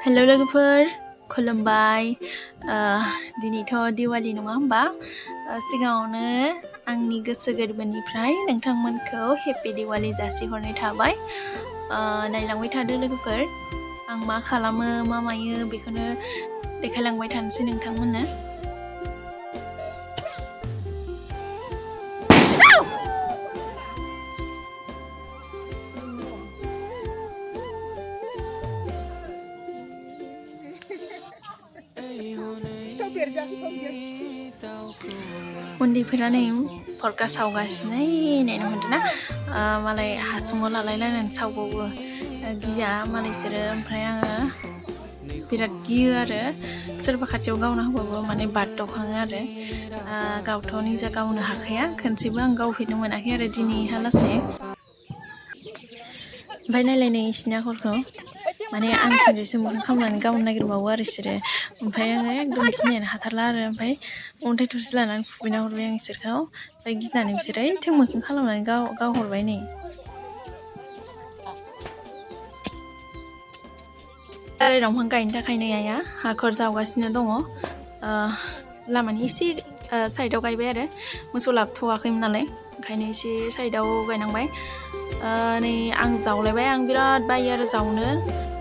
हेल' लोगोफोर खुलुमबाय दिनैथ' दिवाली नङा होमबा सिगाङावनो आंनि गोसो गोरबोनिफ्राय नोंथांमोनखौ हेपि दिवाली जासिहरनाय थाबाय नायलांबाय थादो लोगोफोर आं मा खालामो मा मायो बेखौनो देखायलांबाय थानोसै नोंथांमोननो उन्दैफोरा नै फरखा सावगासिनो नायनो मोनदोंना मालाय हासुङाव लालायलायनानै सावबावो गिया मालायसोरो ओमफ्राय आङो बिराद गियो आरो सोरबा खाथियाव गावना होबाबो माने बारदावखाङो आरो गावथ' निजा गावनो हाखाया खनसेबो आं गावफेरनो मोनाखै आरो दिनैहालासे ओमफ्राय नायलायनाय इसिनि आखलखौ माने आंथिंजायसो मोखां खालामनानै गावनो नागिरबावो आरो बिसोरो ओमफ्राय आङो एकदम गिनायानो हाथारला आरो ओमफ्राय अन्थाइ थरसे लानानै खुबैना हरबाय आं इसोरखौ ओमफ्राय गिनानै बिसोरो ओइथिं मोखां खालामनानै गावहरबाय नै आरो दंफां गायनो थाखायनो आइया हाखर जावगासिनो दङ लामानि एसे साइडआव गायबाय आरो मोसौ लाबोथ'वाखैमोन नालाय ओंखायनो एसे साइडआव गायनांबाय नै आं जावलायबाय आं बिराद बायो आरो जावनो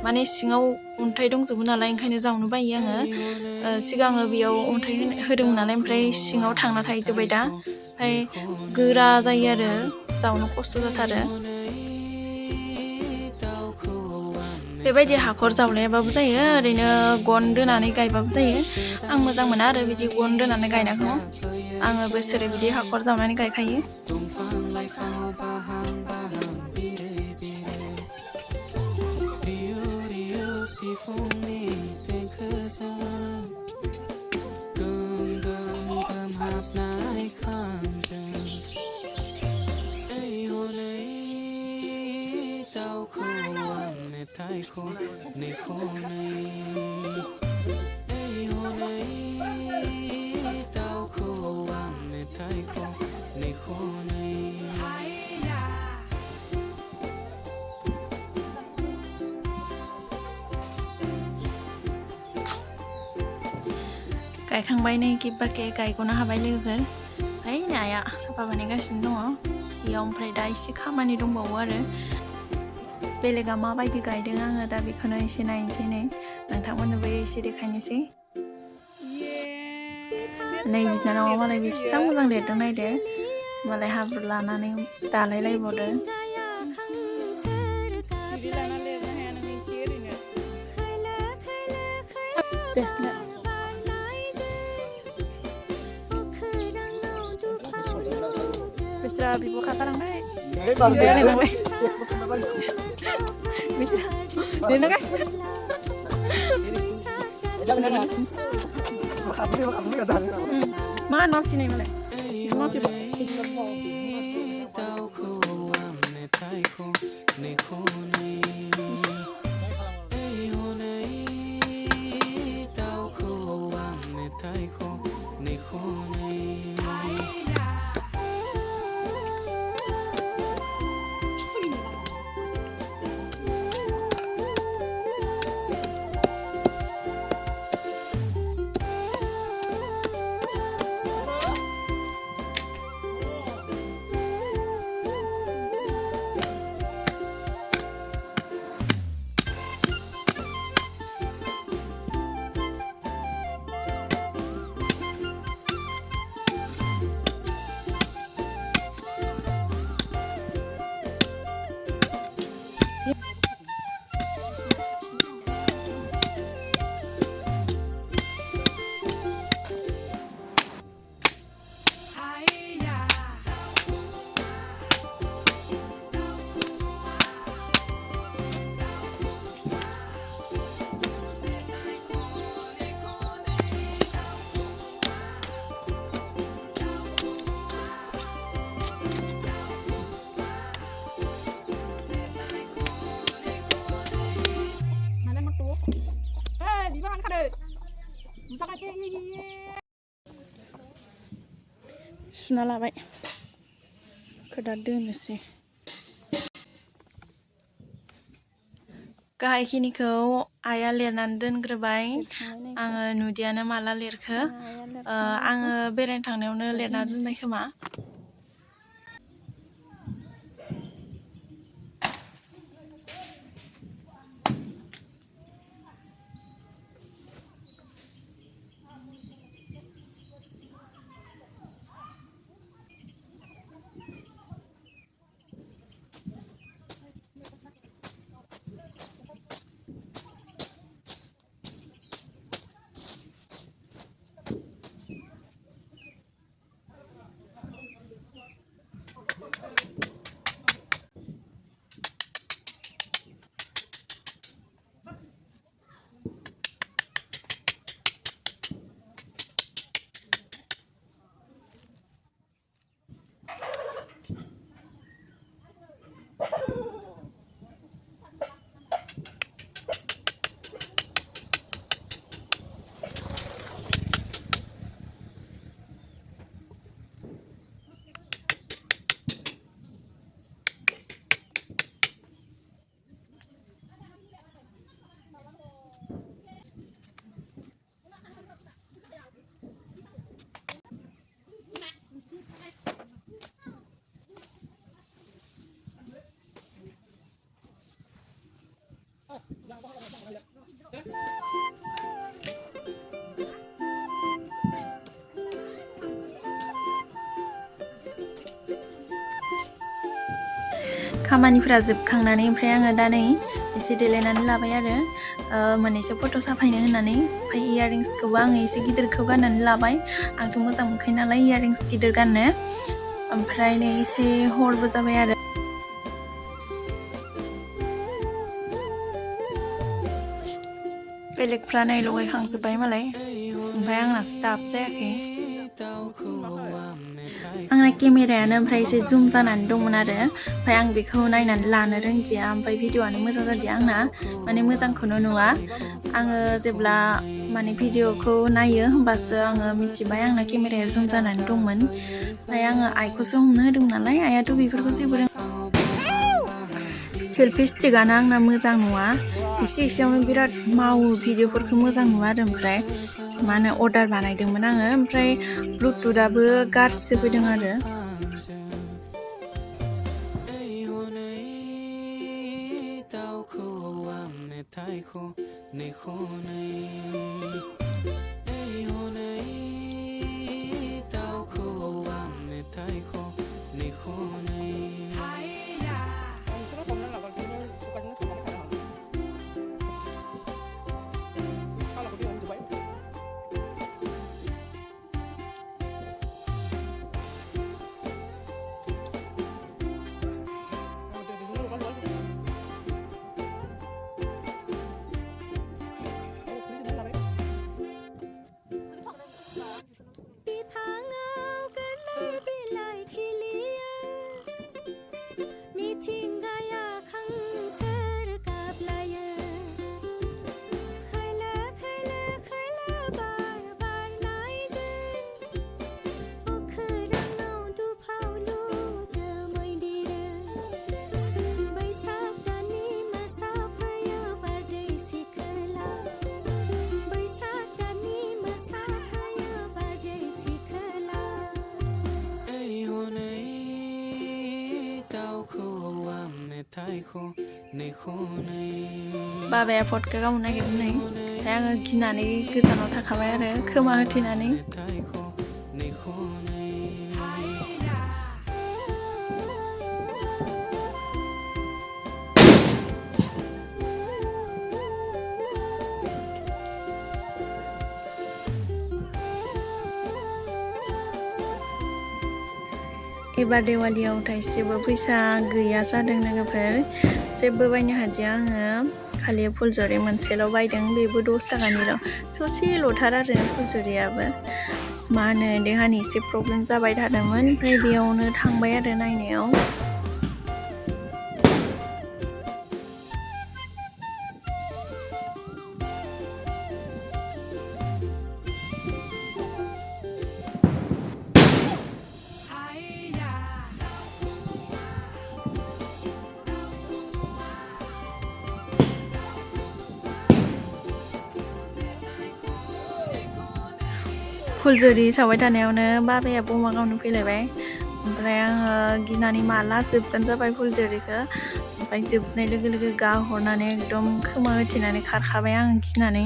माने सिङाव अन्थाइ दंजोबो नालाय ओंखायनो जावनो बायो आङो सिगाङो बेयाव अन्थाइ होदोंमोन नालाय ओमफ्राय सिङाव थांना थाहैजोब्बाय दा ओमफ्राय गोरा जायो आरो जावनो खस्थ' जाथारो बेबायदि हाखर जावलायाबाबो जायो ओरैनो गन दोनानै गायबाबो जायो आं मोजां मोना आरो बिदि गन दोनानै गायनायखौ आङो बोसोरै बिदि हाखर जावनानै गायखायो गायखांबाय नै किबाके गायग'नो हाबाय लोगोफोर ओमफ्राय नाया साफा बानायगासिनो दङ बेयाव ओमफ्राय दा एसे खामानि दंबावो आरो बेलेगा माबायदि गायदों आङो दा बेखौनो एसे नायनोसै नै नोंथांमोननोबो एसे देखायनोसै नै बिनानावा मालाय बेसेबां मोजां लिरदों नायदो मालाय हाब्रु लानानै दालायलायबावदों Bisa bibu kata orang baik. Dia nih baik. Bisa. Dia nih kan. Mana nafsi nih malah. Cuma coba. सुना लाबाय खोदा दोननोसै गाहायखिनिखौ आइया लिरनानै दोनग्रोबाय आङो नुदियानो माला लिरखो आङो बेरायनो थांनायावनो लिरना दोनबाय खोमा खामानिफोरा जोबखांनानै ओमफ्राय आङो दा नै एसे देलायनानै लाबाय आरो मोननैसो फट' साफायनो होननानै ओमफ्राय इयारिंसखौबो आङो एसे गिदिरखौ गाननानै लाबाय आंथ' मोजां मोनखायो नालाय इयारिंस गिदिर गाननो ओमफ्राय नै एसे हरबो जाबाय आरो बेलेगफ्रा नै लगायखांजोब्बाय मालाय ओमफ्राय आंनासो दाबो जायाखै आंना केमेरायानो ओमफ्राय एसे जुम जानानै दंमोन आरो ओमफ्राय आं बेखौ नायनानै लानो रोंदिया ओमफ्राय भिडिअ'आनो मोजां जादिया आंना माने मोजांखौनो नुवा आङो जेब्ला माने भिडिअ'खौ नायो होमबासो आङो मिथिबाय आंना केमेराया जुम जानानै दंमोन ओमफ्राय आङो आइखौसो हमनो होदोंमोन नालाय आइयाथ' बेफोरखौ जेबो सेल्फि स्टिकआनो आंना मोजां नुवा एसे एसेयावनो बिराद मावो भिडिअ'फोरखौ मोजां नुवा आरो ओमफ्राय मा होनो अर्डार बानायदोंमोन आङो ओमफ्राय ब्लुटुथआबो गाज्रिसो फैदों आरो बाबाया फटका गावनो नागिरदों ओमफ्राय आङो गिनानै गोजानाव थाखाबाय आरो खोमा होथेनानै एबार देवालियाव थाइसेबो फैसा गैया जादों लोगोफोर जेबो बायनो हादिया आङो खालि फुलझरि मोनसेल' बायदों बेबो 10 थाखानिल' ससेल'थार आरो फुलझरियाबो मा होनो देहानि एसे प्रब्लेम जाबाय थादोंमोन ओमफ्राय बेयावनो थांबाय आरो नायनायाव फुलजुरि सावबाय थानायावनो बाबाया बमा गावनो फैलायबाय ओमफ्राय आङो गिनानै माला जोबगोन जाबाय फुलजुरिखौ ओमफ्राय जोबनाय लोगो लोगो गाहरनानै एकदम खोमा होथेनानै खारखाबाय आं गिनानै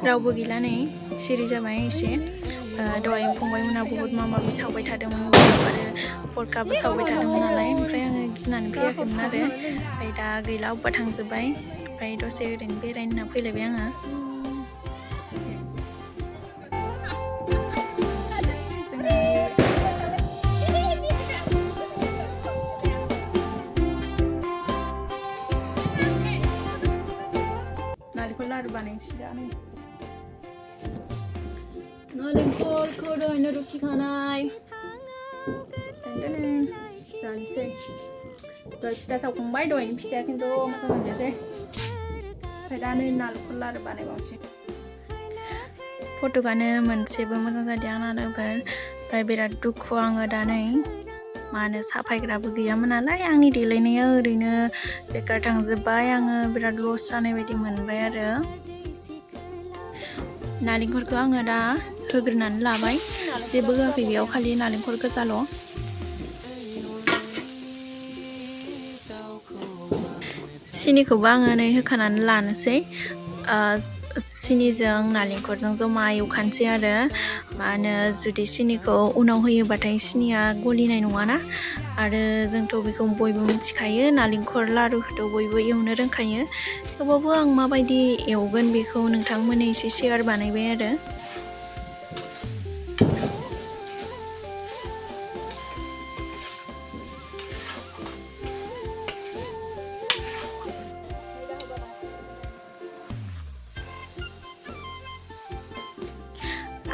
रावबो गैला नै सिरि जाबाय एसे दहाय फंबायमोना बहुत माबा सावबाय थादोंमोन आरो फरखाबो सावबाय थादोंमोन नालाय ओमफ्राय आङो गिनानै फैयाखैमोन आरो ओमफ्राय दा गैला अबेबा थांजोब्बाय ओमफ्राय दसे ओरैनो बेरायनो होनना फैलायबाय आङो नालेंखर लारु बानायनोसै दा नालेंखरखौ दहायनो रुखिखानाय जानोसै दहाय फिथा सावखांबाय दहायनि फिथाया खिन्थु मोजां मोनजायासै ओमफ्राय दा नै नालेंखर लारु बानायबावनोसै फट'आनो मोनसेबो मोजां जादिया आंना लोगोफोर ओमफ्राय बिराद दुखु आङो दा नै मानो साफायग्राबो गैयामोन नालाय आंनि देलायनाया ओरैनो बेकार थांजोब्बाय आङो बिराद लस जानाय बायदि मोनबाय आरो नालेंखरखौ आङो दा होग्रोनानै लाबाय जेबो होआखै बेयाव खालि नालेंखर गोजाल' सिनिखौबो आङो नै होखानानै लानोसै सिनिजों नालेंखरजों जमा एवखानोसै आरो मा होनो जुदि सिनिखौ उनाव होयोबाथाय सिनिया गलिनाय नङाना आरो जोंथ' बेखौ बयबो मिथिखायो नालेंखर लारुखौथ' बयबो एवनो रोंखायो थेवबाबो आं माबायदि एवगोन बेखौ नोंथांमोननो एसे शेयार बानायबाय आरो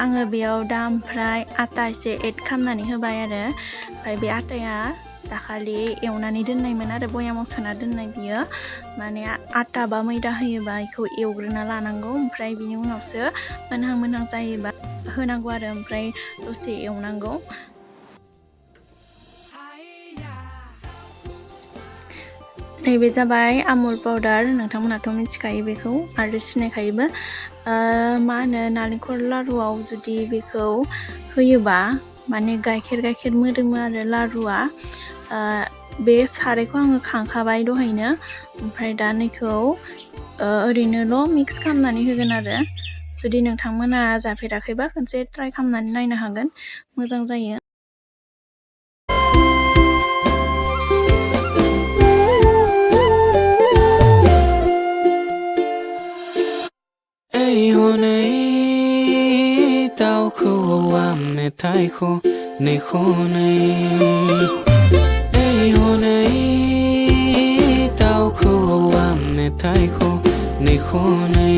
आङो बेयाव दा ओमफ्राय आटा एसे एड खालामनानै होबाय आरो ओमफ्राय बे आटाया दाखालि एवनानै दोननायमोन आरो बयामाव सोना दोननाय बियो माने आटा बा मैदा होयोबा बेखौ एवग्रोना लानांगौ ओमफ्राय बिनि उनावसो मोनहां मोनहां जायोबा होनांगौ आरो ओमफ्राय दसे एवनांगौ नैबे जाबाय आमुल पाउडार नोंथांमोनाथ' मिथिखायो बेखौ आरो सिनायखायोबो मा होनो नालेंखर लारुआव जुदि बेखौ होयोबा माने गाइखेर मोदोमो आरो लारुआ बे सारायखौ आङो खांखाबाय दहायनो ओमफ्राय दा नैखौ ओरैनोल' मिक्स खालामनानै होगोन आरो जुदि नोंथांमोना जाफेराखैबा खनसे ट्राइ खालामनानै नायनो हागोन मोजां जायो मेथाइखौ नेख'नै हनै दाउखौ मेथाइखौ नेख'नै